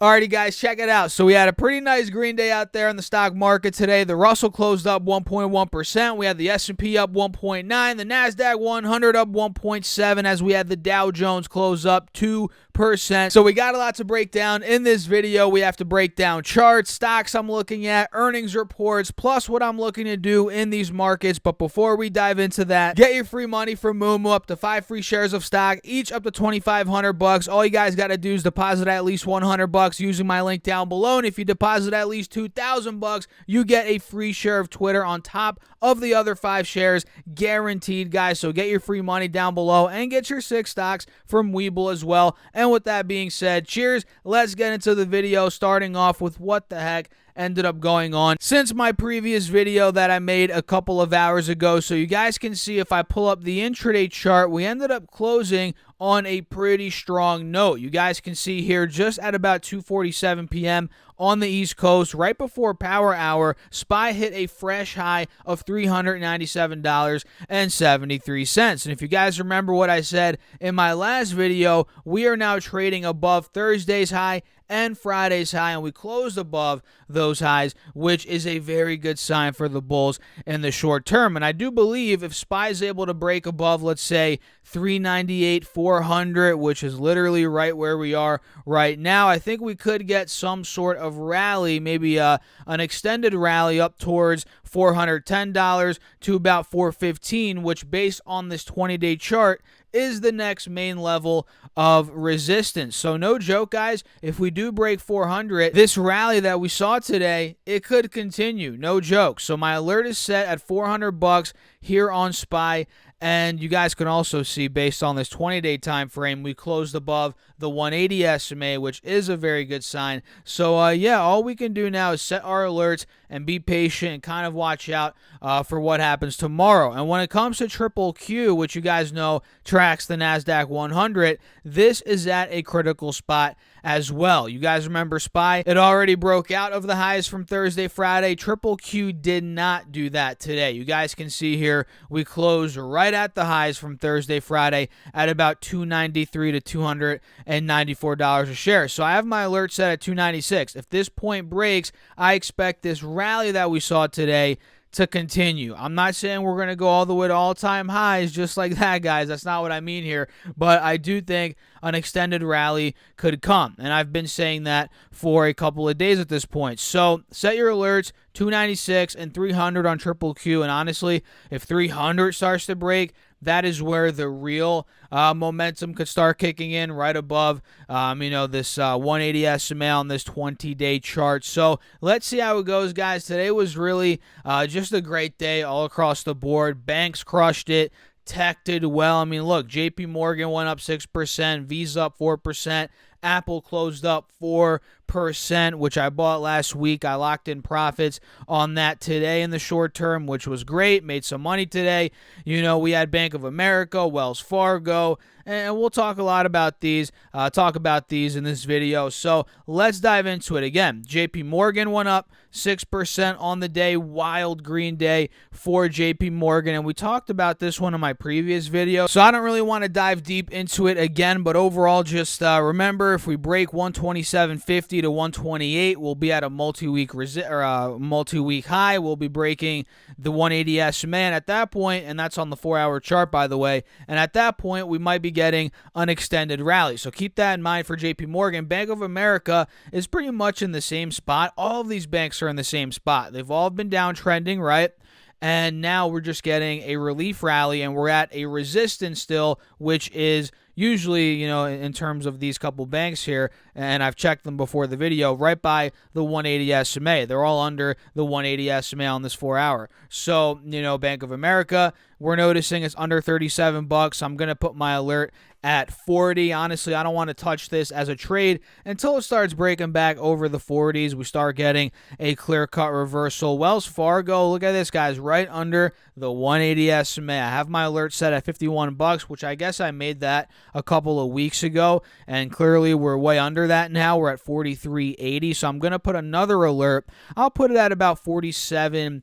Alrighty, guys, check it out. So we had a pretty nice green day out there in the stock market today. The Russell closed up 1.1%. We had the S&P up 1.9%. The NASDAQ 100 up 1.7%, as we had the Dow Jones close up 2%. So we got a lot to break down in this video. We have to break down charts, stocks I'm looking at, earnings reports, plus what I'm looking to do in these markets. But before we dive into that, get your free money from Moomoo, up to 5 free shares of stock, each up to $2,500. All you guys got to do is deposit at least $100 using my link down below. And if you deposit at least $2,000, you get a free share of Twitter on top of the other 5 shares, guaranteed, guys. So get your free money down below and get your 6 stocks from Webull as well. And with that being said, cheers. Let's get into the video, starting off with what the heck ended up going on since my previous video that I made a couple of hours ago. So you guys can see, if I pull up the intraday chart, we ended up closing on a pretty strong note. You guys can see here, just at about 2:47 p.m. on the East Coast, right before power hour, SPY hit a fresh high of $397.73. And if you guys remember what I said in my last video, we are now trading above Thursday's high and Friday's high, and we closed above those highs, which is a very good sign for the bulls in the short term. And I do believe if SPY is able to break above, let's say 398,400, which is literally right where we are right now, I think we could get some sort of rally, maybe an extended rally up towards $410 to about $415, which based on this 20-day chart is the next main level of resistance. So no joke, guys, if we do break 400, this rally that we saw today, it could continue. No joke. So my alert is set at $400 here on SPY. And you guys can also see, based on this 20-day time frame, we closed above the 180 SMA, which is a very good sign. So, yeah, all we can do now is set our alerts and be patient and kind of watch out for what happens tomorrow. And when it comes to Triple Q, which you guys know tracks the NASDAQ 100, this is at a critical spot as well. You guys remember SPY? It already broke out of the highs from Thursday, Friday. Triple Q did not do that today. You guys can see here, we closed right at the highs from Thursday, Friday at about $293 to $294 a share. So I have my alert set at $296. If this point breaks, I expect this rally that we saw today to continue. I'm not saying we're going to go all the way to all-time highs just like that, guys. That's not what I mean here. But I do think an extended rally could come. And I've been saying that for a couple of days at this point. So set your alerts, 296 and 300 on Triple Q. And honestly, if 300 starts to break, that is where the real momentum could start kicking in, right above, this 180 SMA on this 20-day chart. So let's see how it goes, guys. Today was really just a great day all across the board. Banks crushed it. Tech did well. I mean, look, JP Morgan went up 6%, Visa up 4%, Apple closed up 4%, which I bought last week. I locked in profits on that today in the short term, which was great. Made some money today. You know, we had Bank of America, Wells Fargo, and we'll talk a lot about these, in this video. So let's dive into it. Again, JP Morgan went up 6% on the day. Wild green day for JP Morgan, and we talked about this one in my previous video, so I don't really want to dive deep into it again, but overall, just remember, if we break 127.50 to 128, we'll be at a multi-week high. We'll be breaking the 180 SMA, and at that point, and that's on the 4-hour chart, by the way, and at that point, we might be getting an extended rally. So keep that in mind for JP Morgan. Bank of America is pretty much in the same spot. All of these banks are in the same spot. They've all been downtrending, right? And now we're just getting a relief rally, and we're at a resistance still, which is usually, in terms of these couple banks here, and I've checked them before the video, right by the 180 SMA. They're all under the 180 SMA on this 4-hour. So, Bank of America, we're noticing it's under $37. I'm going to put my alert at 40. Honestly, I don't want to touch this as a trade until it starts breaking back over the 40s. We start getting a clear-cut reversal. Wells Fargo, look at this, guys, right under the 180 SMA. I have my alert set at $51, which I guess I made that a couple of weeks ago, and clearly we're way under that now. We're at $43.80, so I'm going to put another alert. I'll put it at about $47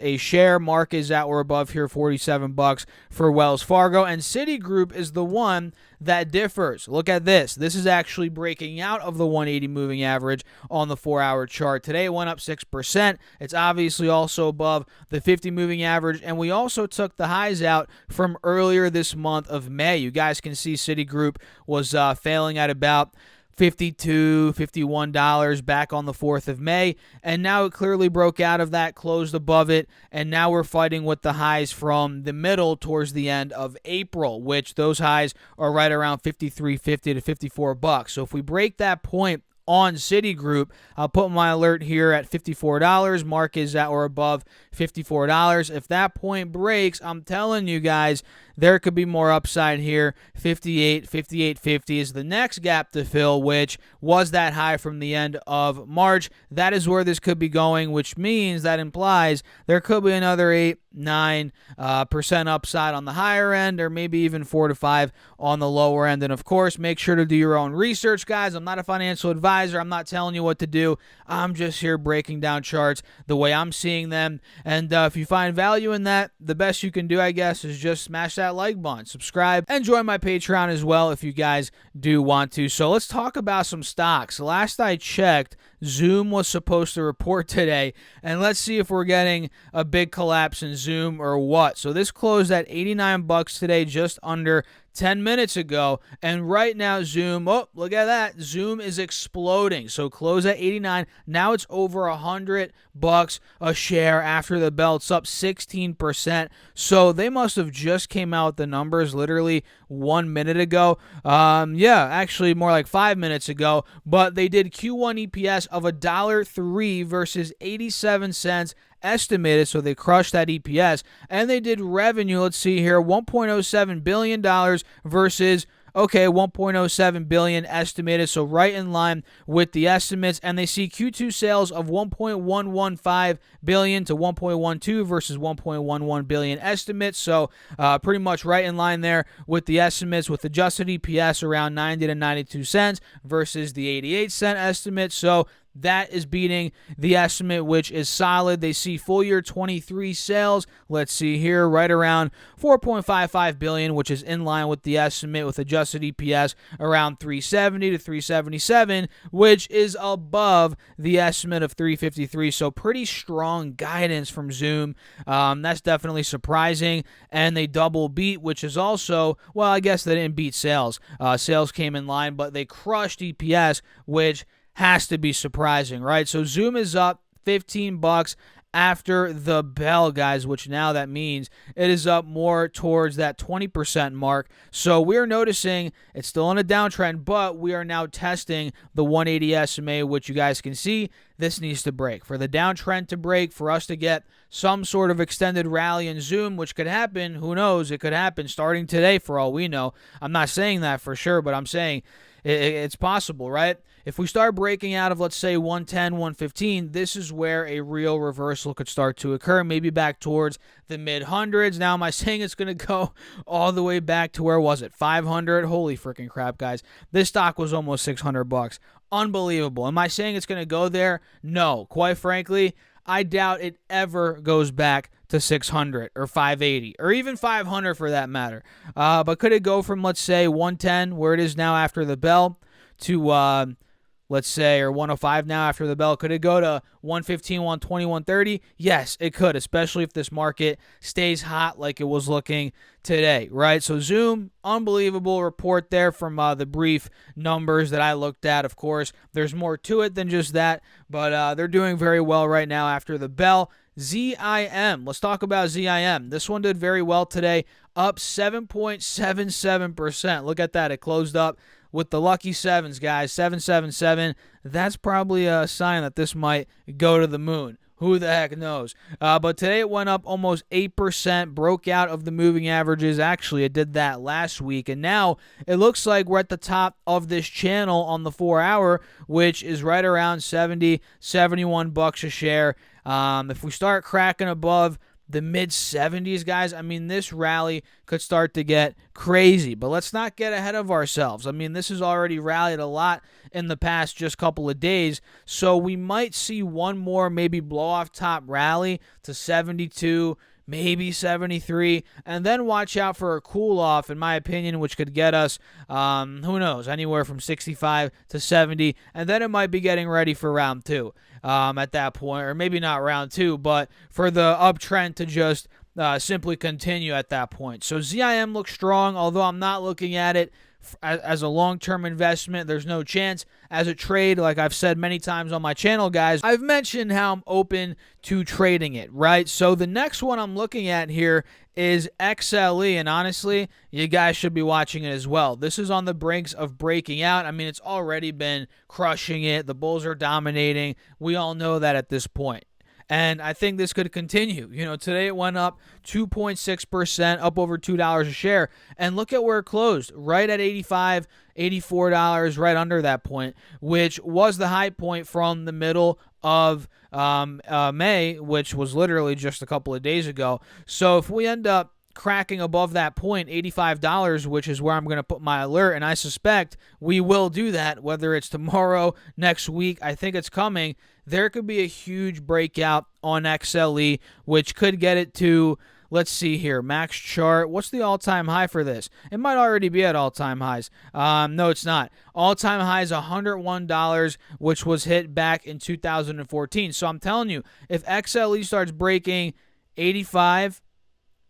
a share. Mark is at or above here, $47 for Wells Fargo. And Citigroup is the one that differs. Look at this. This is actually breaking out of the 180 moving average on the 4-hour chart. Today it went up 6%. It's obviously also above the 50 moving average. And we also took the highs out from earlier this month of May. You guys can see Citigroup was failing at about $52, $51 back on the 4th of May, and now it clearly broke out of that, closed above it, and now we're fighting with the highs from the middle towards the end of April, which those highs are right around $53.50 to $54. So if we break that point on Citigroup, I'll put my alert here at $54. Mark is at or above $54. If that point breaks, I'm telling you guys, there could be more upside here. 58, 58.50 is the next gap to fill, which was that high from the end of March. That is where this could be going, which means that implies there could be another 8-9% upside on the higher end, or maybe even 4 to 5 on the lower end. And of course, make sure to do your own research, guys. I'm not a financial advisor. I'm not telling you what to do. I'm just here breaking down charts the way I'm seeing them. And if you find value in that, the best you can do, I guess, is just smash that like button, subscribe, and join my Patreon as well if you guys do want to. So let's talk about some stocks. Last I checked, Zoom was supposed to report today, and let's see if we're getting a big collapse in Zoom or what. So this closed at $89 today, just under 10 minutes ago, and right now Zoom, oh, look at that, Zoom is exploding. So close at 89, now it's over $100 a share after the bell. It's up 16%. So they must have just came out with the numbers literally 1 minute ago. Actually more like 5 minutes ago, but they did Q1 EPS of $1.03 versus 87 cents estimated, so they crushed that EPS. And they did revenue, let's see here, $1.07 billion versus $1.07 billion estimated, so right in line with the estimates. And they see Q2 sales of $1.115 billion to $1.12 versus $1.11 billion estimates, so pretty much right in line there with the estimates, with adjusted EPS around 90 to 92 cents versus the 88-cent estimate. So that is beating the estimate, which is solid. They see full year 23 sales, let's see here, right around $4.55 billion, which is in line with the estimate, with adjusted EPS around $3.70 to $3.77, which is above the estimate of $3.53. So pretty strong guidance from Zoom. That's definitely surprising. And they double beat, which is also, well, I guess they didn't beat sales. Sales came in line, but they crushed EPS, which has to be surprising, right? So Zoom is up $15 after the bell, guys, which now that means it is up more towards that 20% mark. So we're noticing it's still on a downtrend, but we are now testing the 180 SMA, which you guys can see this needs to break. For the downtrend to break, for us to get some sort of extended rally in Zoom, which could happen, who knows, it could happen starting today for all we know. I'm not saying that for sure, but I'm saying it's possible, right? If we start breaking out of, let's say, 110, 115, this is where a real reversal could start to occur, maybe back towards the mid-hundreds. Now, am I saying it's going to go all the way back to, where was it, 500? Holy freaking crap, guys. This stock was almost $600. Unbelievable. Am I saying it's going to go there? No. Quite frankly, I doubt it ever goes back to 600 or 580 or even 500 for that matter. But could it go from, let's say, 110, where it is now after the bell, to let's say, or 105 now after the bell? Could it go to 115, 120, 130? Yes, it could, especially if this market stays hot like it was looking today, right? So Zoom, unbelievable report there from the brief numbers that I looked at. Of course, there's more to it than just that, but they're doing very well right now after the bell. ZIM, let's talk about ZIM. This one did very well today, up 7.77%. Look at that. It closed up with the lucky sevens, guys, 777. That's probably a sign that this might go to the moon. Who the heck knows? But today it went up almost 8%, broke out of the moving averages. Actually, it did that last week. And now it looks like we're at the top of this channel on the 4-hour, which is right around $70, $71 a share. If we start cracking above the mid-70s, guys, I mean, this rally could start to get crazy. But let's not get ahead of ourselves. I mean, this has already rallied a lot in the past just couple of days, so we might see one more maybe blow-off top rally to 72, maybe 73, and then watch out for a cool off, in my opinion, which could get us, who knows, anywhere from 65 to 70, and then it might be getting ready for round two at that point, or maybe not round two, but for the uptrend to just simply continue at that point. So ZIM looks strong, although I'm not looking at it as a long-term investment. There's no chance. As a trade, like I've said many times on my channel, guys, I've mentioned how I'm open to trading it, right? So the next one I'm looking at here is XLE, and honestly, you guys should be watching it as well. This is on the brinks of breaking out. I mean, it's already been crushing it. The bulls are dominating. We all know that at this point. And I think this could continue. Today it went up 2.6%, up over $2 a share. And look at where it closed, right at $85, $84, right under that point, which was the high point from the middle of May, which was literally just a couple of days ago. So if we end up cracking above that point, $85, which is where I'm going to put my alert, and I suspect we will do that, whether it's tomorrow, next week, I think it's coming, there could be a huge breakout on XLE, which could get it to, let's see here, max chart. What's the all-time high for this? It might already be at all-time highs. No, it's not. All-time high is $101, which was hit back in 2014. So I'm telling you, if XLE starts breaking 85,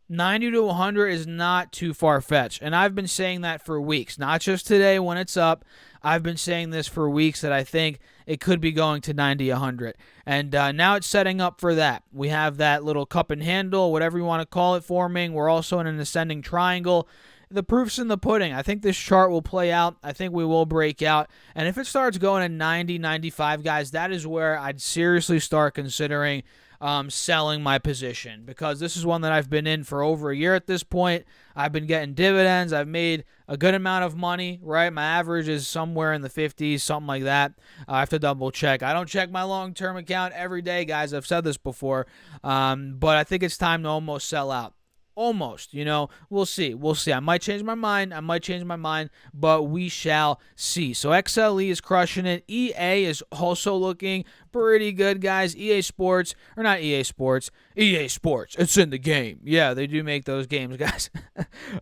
90 to 100 is not too far-fetched, and I've been saying that for weeks, not just today when it's up. I've been saying this for weeks that I think it could be going to 90, 100, and now it's setting up for that. We have that little cup and handle, whatever you want to call it, forming. We're also in an ascending triangle. The proof's in the pudding. I think this chart will play out. I think we will break out, and if it starts going to 90, 95, guys, that is where I'd seriously start considering selling my position, because this is one that I've been in for over a year at this point. I've been getting dividends. I've made a good amount of money, right? My average is somewhere in the 50s, something like that. I have to double check. I don't check my long-term account every day, guys. I've said this before, but I think it's time to almost sell out. Almost, we'll see. I might change my mind. But we shall see. So XLE is crushing it. EA is also looking pretty good, guys. EA Sports. It's in the game. Yeah, they do make those games, guys.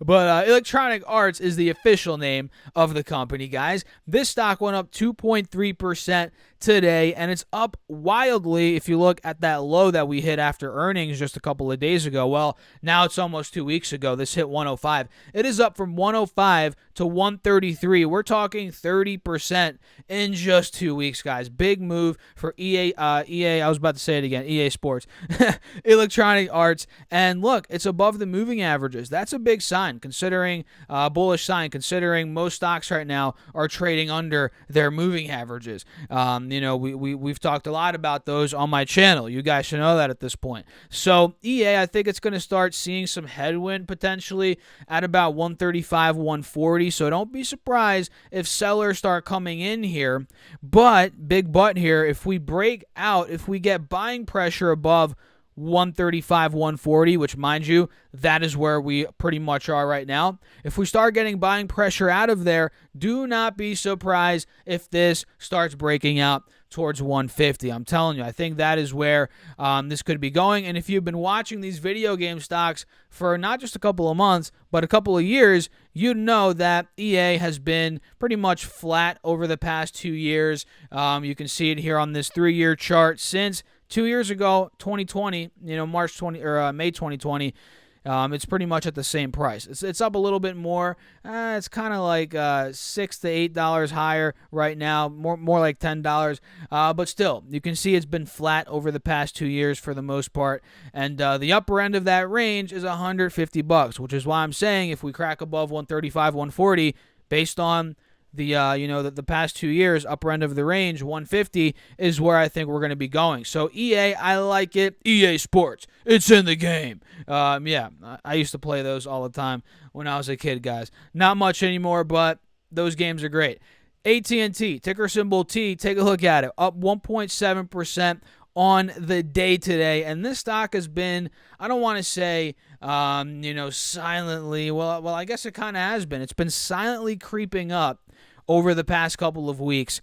But Electronic Arts is the official name of the company, guys. This stock went up 2.3% today, and it's up wildly if you look at that low that we hit after earnings just a couple of days ago. Well, now it's almost 2 weeks ago. This hit 105. It is up from 105 to 133. We're talking 30% in just 2 weeks, guys. Big move for EA. I was about to say it again. EA Sports, Electronic Arts, and look, it's above the moving averages. That's a big sign, considering bullish sign, considering most stocks right now are trading under their moving averages. We've talked a lot about those on my channel. You guys should know that at this point. So EA, I think it's going to start seeing some headwind potentially at about 135, 140. So don't be surprised if sellers start coming in here. But, big but here, if we break out, if we get buying pressure above 135, 140, which, mind you, that is where we pretty much are right now. If we start getting buying pressure out of there, do not be surprised if this starts breaking out towards 150. I'm telling you, I think that is where this could be going. And if you've been watching these video game stocks for not just a couple of months, but a couple of years, you know that EA has been pretty much flat over the past 2 years. You can see it here on this 3-year chart since 2 years ago, 2020, March 20 or May 2020. It's pretty much at the same price. It's up a little bit more. It's kind of like $6 to $8 higher right now, more like $10. But still, you can see it's been flat over the past 2 years for the most part. And the upper end of that range is $150, which is why I'm saying if we crack above 135, 140, based on the past 2 years, upper end of the range, 150 is where I think we're going to be going. So EA, I like it. EA Sports, it's in the game. I used to play those all the time when I was a kid, guys. Not much anymore, but those games are great. AT&T, ticker symbol T, take a look at it. Up 1.7% on the day today, and this stock has been, I don't want to say, silently, well, I guess it kind of has been. It's been silently creeping up over the past couple of weeks,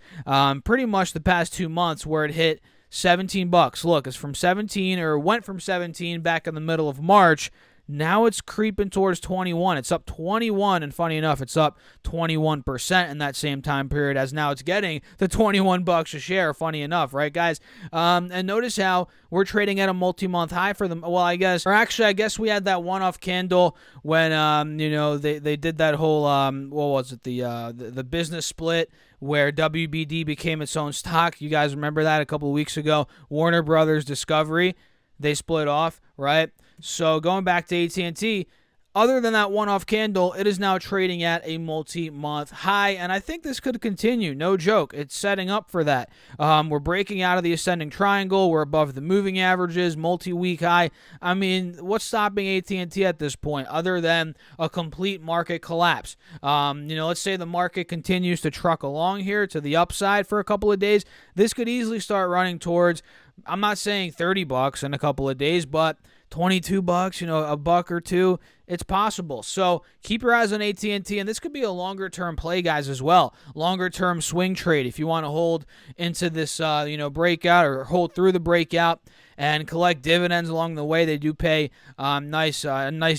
pretty much the past 2 months, where it hit $17. Look, it's from 17, or went from 17 back in the middle of March. Now it's creeping towards 21. It's up 21, and funny enough, it's up 21% in that same time period, as now it's getting the $21 a share, funny enough, right, guys? And notice how we're trading at a multi-month high for them. Well, I guess we had that one-off candle when, they did that whole, what was it, the business split, where WBD became its own stock. You guys remember that a couple of weeks ago? Warner Brothers Discovery, they split off, right? So going back to AT&T, other than that one-off candle, it is now trading at a multi-month high, and I think this could continue. No joke. It's setting up for that. We're breaking out of the ascending triangle. We're above the moving averages, multi-week high. I mean, what's stopping AT&T at this point other than a complete market collapse? Let's say the market continues to truck along here to the upside for a couple of days. This could easily start running towards, I'm not saying $30 in a couple of days, but $22, a buck or two, it's possible. So keep your eyes on AT&T, and this could be a longer-term play, guys, as well. Longer-term swing trade if you want to hold into this, breakout, or hold through the breakout and collect dividends along the way. They do pay a nice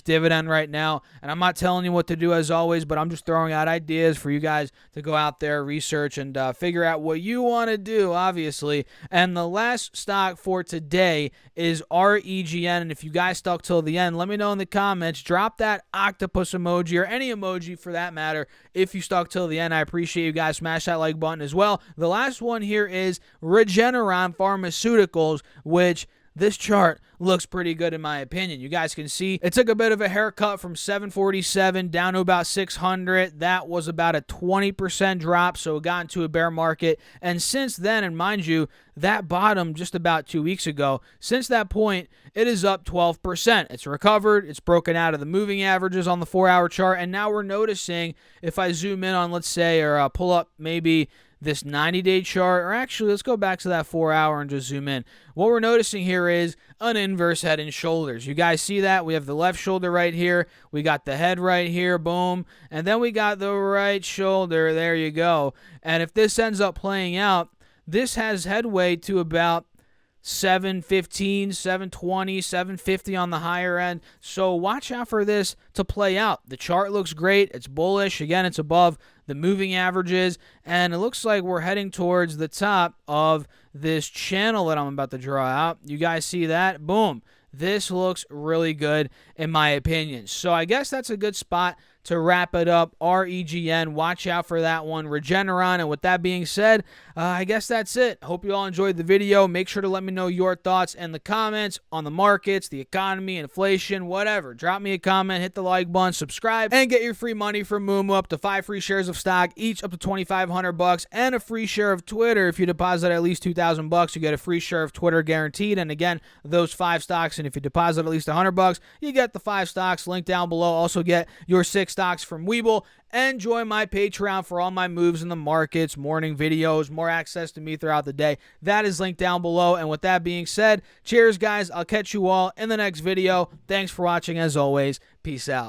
dividend right now, and I'm not telling you what to do as always, but I'm just throwing out ideas for you guys to go out there, research, and figure out what you want to do, obviously. And the last stock for today is REGN, and if you guys stuck till the end, let me know in the comments. Drop that octopus emoji, or any emoji for that matter, if you stuck till the end. I appreciate you guys. Smash that like button as well. The last one here is Regeneron Pharmaceuticals, which this chart looks pretty good in my opinion. You guys can see it took a bit of a haircut from 747 down to about 600. That was about a 20% drop, so it got into a bear market. And since then, and mind you, that bottom just about 2 weeks ago, since that point, it is up 12%. It's recovered. It's broken out of the moving averages on the 4-hour chart. And now we're noticing, if I zoom in on, let's say, or pull up maybe this 90-day chart, or actually, let's go back to that 4-hour and just zoom in. What we're noticing here is an inverse head and shoulders. You guys see that? We have the left shoulder right here. We got the head right here, boom. And then we got the right shoulder. There you go. And if this ends up playing out, this has headway to about 715, 720, 750 on the higher end. So watch out for this to play out. The chart looks great. It's bullish. Again, it's above the moving averages, and it looks like we're heading towards the top of this channel that I'm about to draw out. You guys see that? Boom. This looks really good in my opinion. So I guess that's a good spot to wrap it up. REGN, watch out for that one. Regeneron, and with that being said, I guess that's it. Hope you all enjoyed the video. Make sure to let me know your thoughts in the comments on the markets, the economy, inflation, whatever. Drop me a comment, hit the like button, subscribe, and get your free money from Moomoo. Up to 5 free shares of stock, each up to $2,500, and a free share of Twitter. If you deposit at least $2,000, you get a free share of Twitter guaranteed. And again, those 5 stocks, and if you deposit at least $100, you get the 5 stocks. Link down below. Also get your 6 stocks from Weeble, and join my Patreon for all my moves in the markets, morning videos, more access to me throughout the day. That is linked down below. And with that being said, cheers, guys. I'll catch you all in the next video. Thanks for watching. As always, peace out.